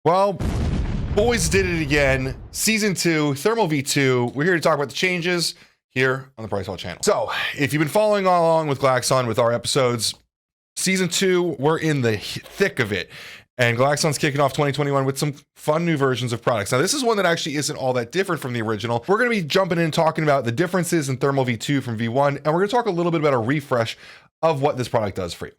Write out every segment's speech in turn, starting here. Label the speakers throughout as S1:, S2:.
S1: Well, boys did it again. Season 2, Thermal V2. We're here to talk about the changes here on the PricePlow channel. So, if you've been following along with Glaxon with our episodes, Season 2, we're in the thick of it. And Glaxon's kicking off 2021 with some fun new versions of products. Now, this is one that actually isn't all that different from the original. We're going to be jumping in and talking about the differences in Thermal V2 from V1, and we're going to talk a little bit about a refresh of what this product does for you.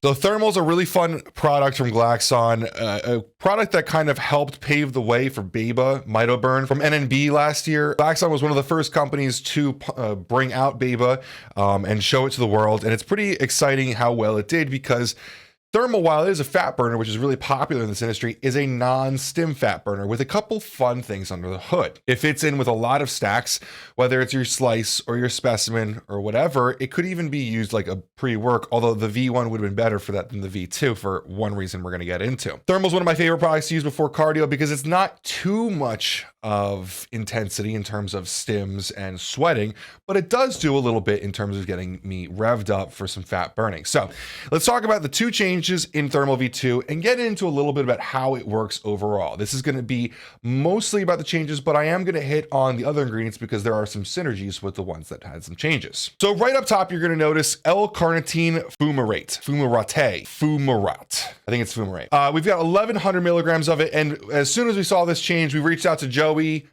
S1: So Thermal's a really fun product from Glaxon, a product that kind of helped pave the way for BAIBA, MitoBurn, from NNB last year. Glaxon was one of the first companies to bring out BAIBA and show it to the world. And it's pretty exciting how well it did, because Thermal, while it is a fat burner, which is really popular in this industry, is a non-stim fat burner with a couple fun things under the hood. It fits in with a lot of stacks, whether it's your slice or your specimen or whatever. It could even be used like a pre-work, although the V1 would have been better for that than the V2 for one reason we're going to get into. Thermal's one of my favorite products to use before cardio because it's not too much of intensity in terms of stims and sweating, but it does do a little bit in terms of getting me revved up for some fat burning. So let's talk about the two changes in Thermal V2 and get into a little bit about how it works overall. This is going to be mostly about the changes, but I am going to hit on the other ingredients because there are some synergies with the ones that had some changes. So right up top, you're going to notice L-Carnitine fumarate. I think it's fumarate. We've got 1,100 milligrams of it. And as soon as we saw this change, we reached out to Joey,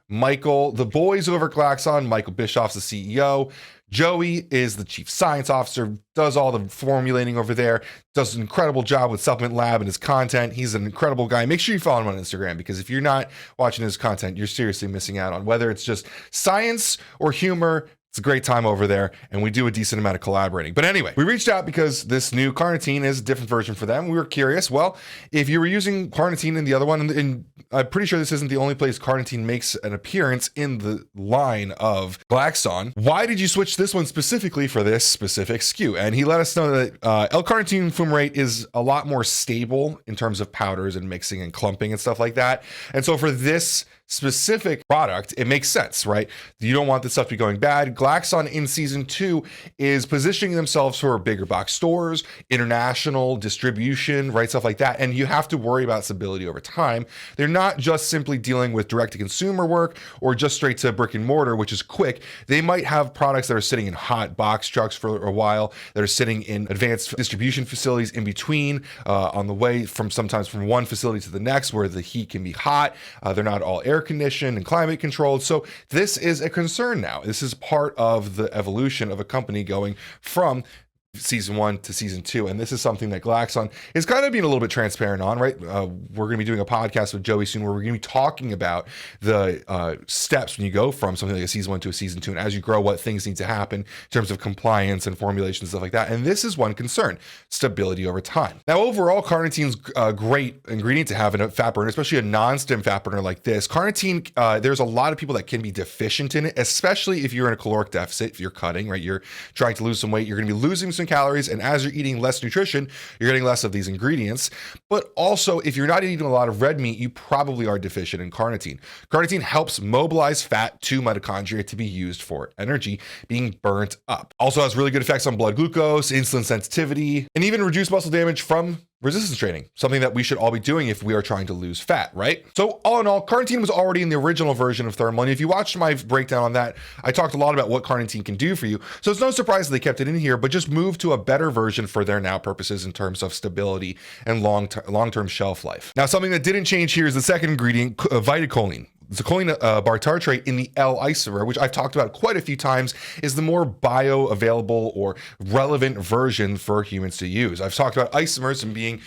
S1: Michael, the boys over at Glaxon. Michael Bischoff's the CEO. Joey is the chief science officer, does all the formulating over there, does an incredible job with Supplement Lab and his content. He's an incredible guy. Make sure you follow him on Instagram, because if you're not watching his content, you're seriously missing out on whether it's just science or humor. It's a great time over there, and we do a decent amount of collaborating. But anyway, we reached out because this new carnitine is a different version for them. We were curious, well, if you were using carnitine in the other one, and I'm pretty sure this isn't the only place carnitine makes an appearance in the line of Glaxon, why did you switch this one specifically for this specific SKU? And he let us know that L-Carnitine fumarate is a lot more stable in terms of powders and mixing and clumping and stuff like that. And so for this specific product, it makes sense, right? You don't want this stuff to be going bad. Glaxon in season 2 is positioning themselves for bigger box stores, international distribution, right? Stuff like that. And you have to worry about stability over time. They're not just simply dealing with direct to consumer work or just straight to brick and mortar, which is quick. They might have products that are sitting in hot box trucks for a while, that are sitting in advanced distribution facilities in between, on the way sometimes from one facility to the next, where the heat can be hot. They're not all air conditioned and climate controlled. So this is a concern now. This is part of the evolution of a company going from season 1 to season 2. And this is something that Glaxon is kind of being a little bit transparent on, right? We're going to be doing a podcast with Joey soon where we're going to be talking about the steps when you go from something like a season 1 to a season 2. And as you grow, what things need to happen in terms of compliance and formulation and stuff like that. And this is one concern: stability over time. Now, overall, carnitine's a great ingredient to have in a fat burner, especially a non-stim fat burner like this. Carnitine, there's a lot of people that can be deficient in it, especially if you're in a caloric deficit, if you're cutting, right? You're trying to lose some weight, you're going to be losing some calories, and as you're eating less nutrition, you're getting less of these ingredients. But also, if you're not eating a lot of red meat, you probably are deficient in carnitine. Carnitine helps mobilize fat to mitochondria to be used for energy being burnt up. Also has really good effects on blood glucose, insulin sensitivity, and even reduce muscle damage from resistance training, something that we should all be doing if we are trying to lose fat, right? So all in all, carnitine was already in the original version of Thermal. And if you watched my breakdown on that, I talked a lot about what carnitine can do for you. So it's no surprise that they kept it in here, but just moved to a better version for their now purposes in terms of stability and long-term shelf life. Now, something that didn't change here is the second ingredient, vitacholine. choline bar tartrate in the L isomer, which I've talked about quite a few times, is the more bioavailable or relevant version for humans to use. I've talked about isomers and being,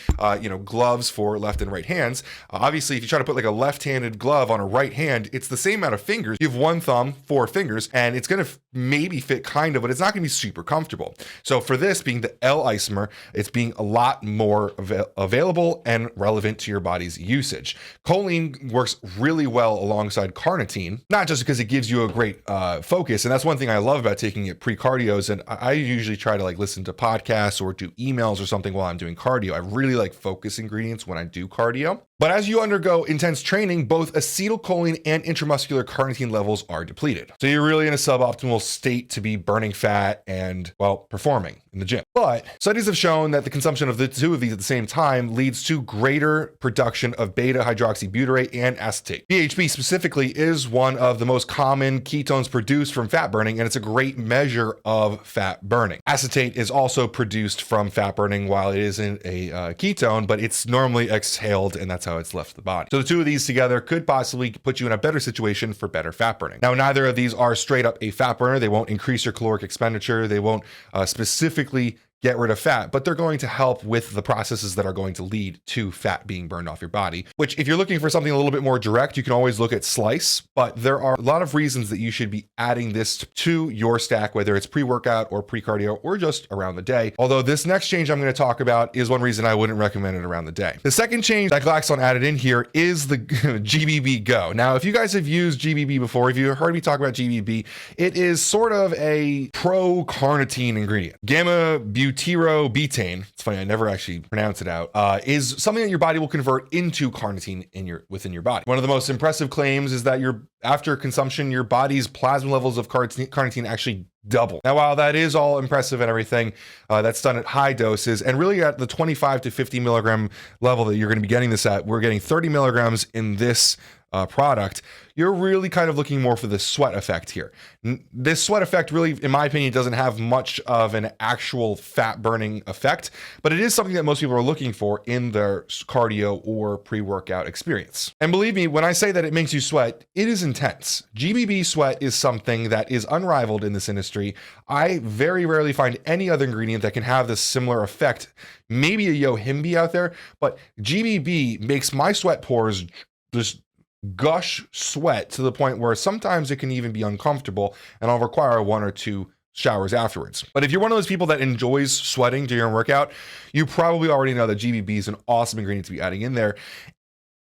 S1: gloves for left and right hands. Obviously, if you try to put like a left-handed glove on a right hand, it's the same amount of fingers. You have one thumb, 4 fingers, and it's going to maybe fit kind of, but it's not going to be super comfortable. So for this being the L isomer, it's being a lot more available and relevant to your body's usage. Choline works really well alongside carnitine, not just because it gives you a great focus, and that's one thing I love about taking it pre-cardios, and I usually try to like listen to podcasts or do emails or something while I'm doing cardio. I really like focus ingredients when I do cardio. But as you undergo intense training, both acetylcholine and intramuscular carnitine levels are depleted. So you're really in a suboptimal state to be burning fat and, well, performing in the gym. But studies have shown that the consumption of the two of these at the same time leads to greater production of beta hydroxybutyrate and acetate. BHB specifically is one of the most common ketones produced from fat burning, and it's a great measure of fat burning. Acetate is also produced from fat burning while it isn't a ketone, but it's normally exhaled, and that's how it's left the body. So the two of these together could possibly put you in a better situation for better fat burning. Now, neither of these are straight up a fat burner. They won't increase your caloric expenditure. They won't specifically get rid of fat, but they're going to help with the processes that are going to lead to fat being burned off your body, which if you're looking for something a little bit more direct, you can always look at Slice, but there are a lot of reasons that you should be adding this to your stack, whether it's pre-workout or pre-cardio or just around the day. Although this next change I'm going to talk about is one reason I wouldn't recommend it around the day. The second change that Glaxon added in here is the GBB Go. Now, if you guys have used GBB before, if you heard me talk about GBB, it is sort of a pro-carnitine ingredient. Gamma-butyrobetane, it's funny, I never actually pronounce it out, is something that your body will convert into carnitine within your body. One of the most impressive claims is that after consumption, your body's plasma levels of carnitine actually double. Now, while that is all impressive and everything, that's done at high doses, and really at the 25 to 50 milligram level that you're going to be getting this at, we're getting 30 milligrams in this product. You're really kind of looking more for the sweat effect here. This sweat effect really, in my opinion, doesn't have much of an actual fat burning effect, but it is something that most people are looking for in their cardio or pre-workout experience. And believe me, when I say that it makes you sweat, it is intense. GBB sweat is something that is unrivaled in this industry. I very rarely find any other ingredient that can have this similar effect. Maybe a Yohimbe out there, but GBB makes my sweat pores just gush sweat to the point where sometimes it can even be uncomfortable and I'll require 1 or 2 showers afterwards. But if you're one of those people that enjoys sweating during a workout, you probably already know that GBB is an awesome ingredient to be adding in there.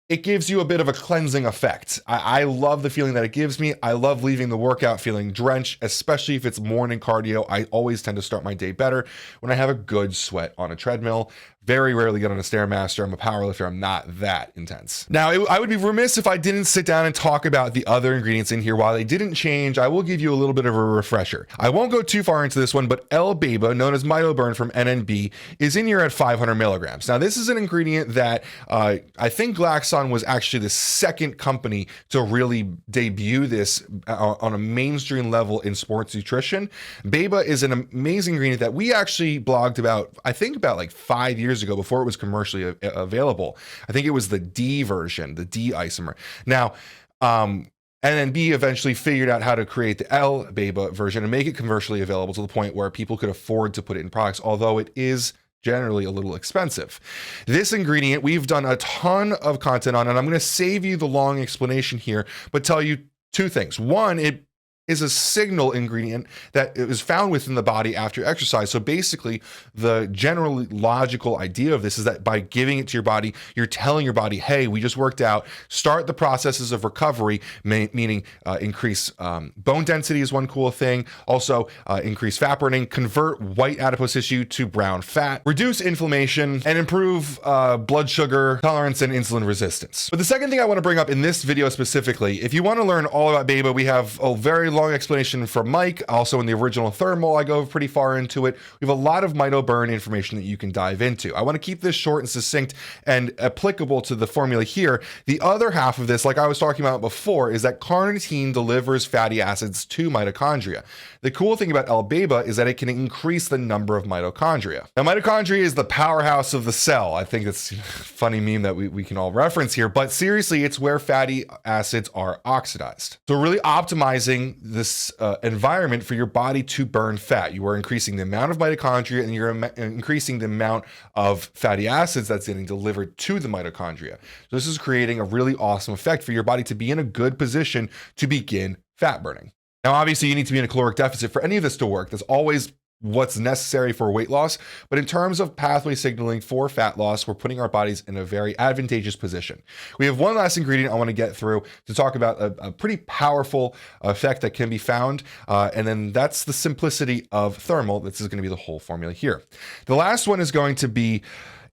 S1: It gives you a bit of a cleansing effect. I love the feeling that it gives me. I love leaving the workout feeling drenched, especially if it's morning cardio. I always tend to start my day better when I have a good sweat on a treadmill. Very rarely get on a Stairmaster. I'm a powerlifter. I'm not that intense. Now, I would be remiss if I didn't sit down and talk about the other ingredients in here. While they didn't change, I will give you a little bit of a refresher. I won't go too far into this one, but L-BAIBA, known as MitoBurn from NNB, is in here at 500 milligrams. Now, this is an ingredient that I think Glaxon was actually the second company to really debut this on a mainstream level in sports nutrition. BAIBA is an amazing ingredient that we actually blogged about, I think about like 5 years ago before it was commercially available. I think it was the D version, the D isomer. Now, NNB eventually figured out how to create the L-BAIBA version and make it commercially available to the point where people could afford to put it in products, although it is generally a little expensive. This ingredient we've done a ton of content on, and I'm going to save you the long explanation here, but tell you 2 things. One, it is a signal ingredient that is found within the body after exercise. So basically, the general logical idea of this is that by giving it to your body, you're telling your body, hey, we just worked out, start the processes of recovery, meaning increase bone density is one cool thing. Also, increase fat burning, convert white adipose tissue to brown fat, reduce inflammation, and improve blood sugar tolerance and insulin resistance. But the second thing I want to bring up in this video specifically, if you want to learn all about BAIBA, we have a very long explanation from Mike. Also in the original Thermal, I go pretty far into it. We have a lot of MitoBurn information that you can dive into. I want to keep this short and succinct and applicable to the formula here. The other half of this, like I was talking about before, is that carnitine delivers fatty acids to mitochondria. The cool thing about L-BAIBA is that it can increase the number of mitochondria. Now, mitochondria is the powerhouse of the cell. I think that's a funny meme that we can all reference here, but seriously, it's where fatty acids are oxidized. So really optimizing this environment for your body to burn fat. You are increasing the amount of mitochondria and you're increasing the amount of fatty acids that's getting delivered to the mitochondria. So this is creating a really awesome effect for your body to be in a good position to begin fat burning. Now, obviously, you need to be in a caloric deficit for any of this to work. That's always what's necessary for weight loss. But in terms of pathway signaling for fat loss, we're putting our bodies in a very advantageous position. We have one last ingredient I want to get through to talk about a pretty powerful effect that can be found. And then that's the simplicity of Thermal. This is going to be the whole formula here. The last one is going to be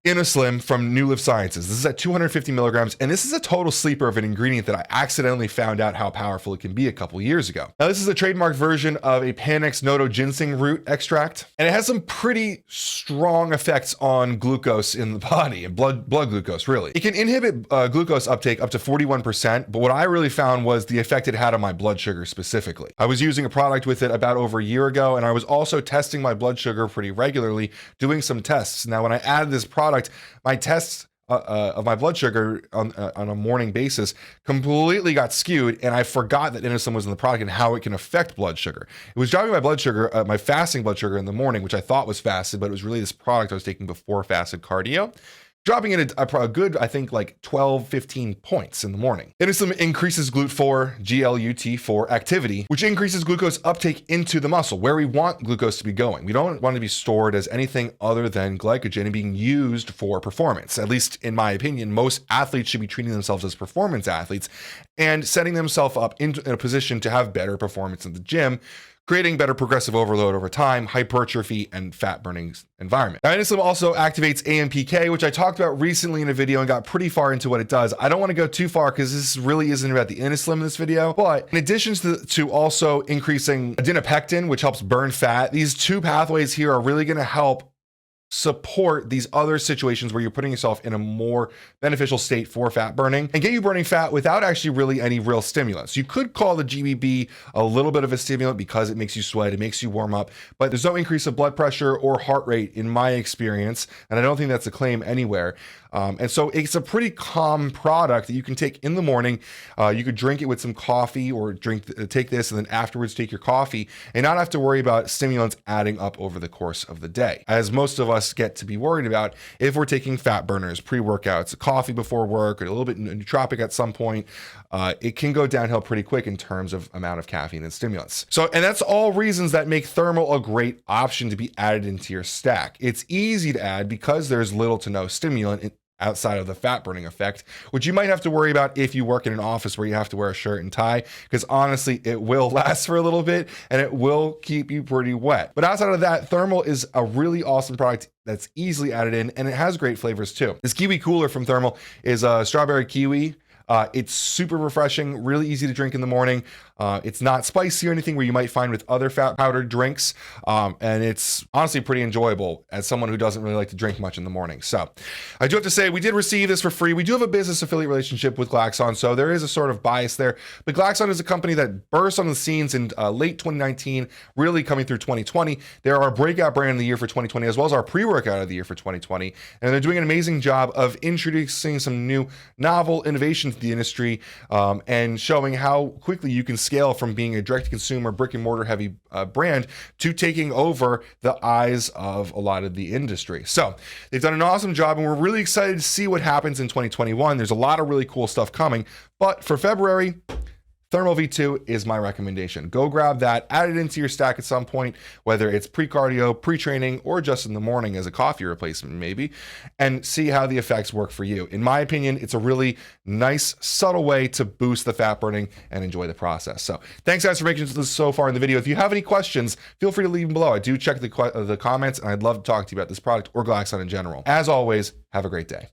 S1: InnoSlim from NuLiv Science. This is at 250 milligrams, and this is a total sleeper of an ingredient that I accidentally found out how powerful it can be a couple years ago. Now, this is a trademarked version of a Panax Noto ginseng root extract, and it has some pretty strong effects on glucose in the body and blood glucose, really. It can inhibit glucose uptake up to 41%, but what I really found was the effect it had on my blood sugar specifically. I was using a product with it about over a year ago, and I was also testing my blood sugar pretty regularly, doing some tests. Now, when I added this product, my tests of my blood sugar on a morning basis completely got skewed, and I forgot that InnoSlim was in the product and how it can affect blood sugar. It was dropping my blood sugar, my fasting blood sugar in the morning, which I thought was fasted, but it was really this product I was taking before fasted cardio, dropping it a good, I think, like 12, 15 points in the morning. InnoSlim increases GLUT4, GLUT4 activity, which increases glucose uptake into the muscle, where we want glucose to be going. We don't want it to be stored as anything other than glycogen and being used for performance. At least in my opinion, most athletes should be treating themselves as performance athletes and setting themselves up in a position to have better performance in the gym, creating better progressive overload over time, hypertrophy, and fat burning environment. Now, InnoSlim also activates AMPK, which I talked about recently in a video and got pretty far into what it does. I don't want to go too far because this really isn't about the InnoSlim in this video, but in addition to also increasing adenopectin, which helps burn fat, these two pathways here are really going to help support these other situations where you're putting yourself in a more beneficial state for fat burning and get you burning fat without actually really any real stimulants. You could call the GBB a little bit of a stimulant because it makes you sweat, it makes you warm up, but there's no increase of blood pressure or heart rate in my experience, and I don't think that's a claim anywhere. And so it's a pretty calm product that you can take in the morning. You could drink it with some coffee or take this and then afterwards take your coffee and not have to worry about stimulants adding up over the course of the day, as most of us get to be worried about if we're taking fat burners, pre-workouts, coffee before work, or a little bit nootropic at some point. It can go downhill pretty quick in terms of amount of caffeine and stimulants. So, and that's all reasons that make Thermal a great option to be added into your stack. It's easy to add because there's little to no stimulant outside of the fat burning effect, which you might have to worry about if you work in an office where you have to wear a shirt and tie, because honestly, it will last for a little bit and it will keep you pretty wet. But outside of that, Thermal is a really awesome product that's easily added in, and it has great flavors too. This Kiwi Cooler from Thermal is a strawberry kiwi. It's super refreshing, really easy to drink in the morning. It's not spicy or anything where you might find with other fat powdered drinks. And it's honestly pretty enjoyable as someone who doesn't really like to drink much in the morning. So I do have to say, we did receive this for free. We do have a business affiliate relationship with Glaxon, so there is a sort of bias there. But Glaxon is a company that burst on the scenes in late 2019, really coming through 2020. They're our breakout brand of the year for 2020, as well as our pre-workout of the year for 2020. And they're doing an amazing job of introducing some new novel innovations to the industry and showing how quickly you can scale from being a direct-to-consumer, brick-and-mortar heavy brand to taking over the eyes of a lot of the industry. So they've done an awesome job, and we're really excited to see what happens in 2021. There's a lot of really cool stuff coming, but for February, Thermal V2 is my recommendation. Go grab that, add it into your stack at some point, whether it's pre-cardio, pre-training, or just in the morning as a coffee replacement maybe, and see how the effects work for you. In my opinion, it's a really nice, subtle way to boost the fat burning and enjoy the process. So thanks guys for making this so far in the video. If you have any questions, feel free to leave them below. I do check the comments, and I'd love to talk to you about this product or Glaxon in general. As always, have a great day.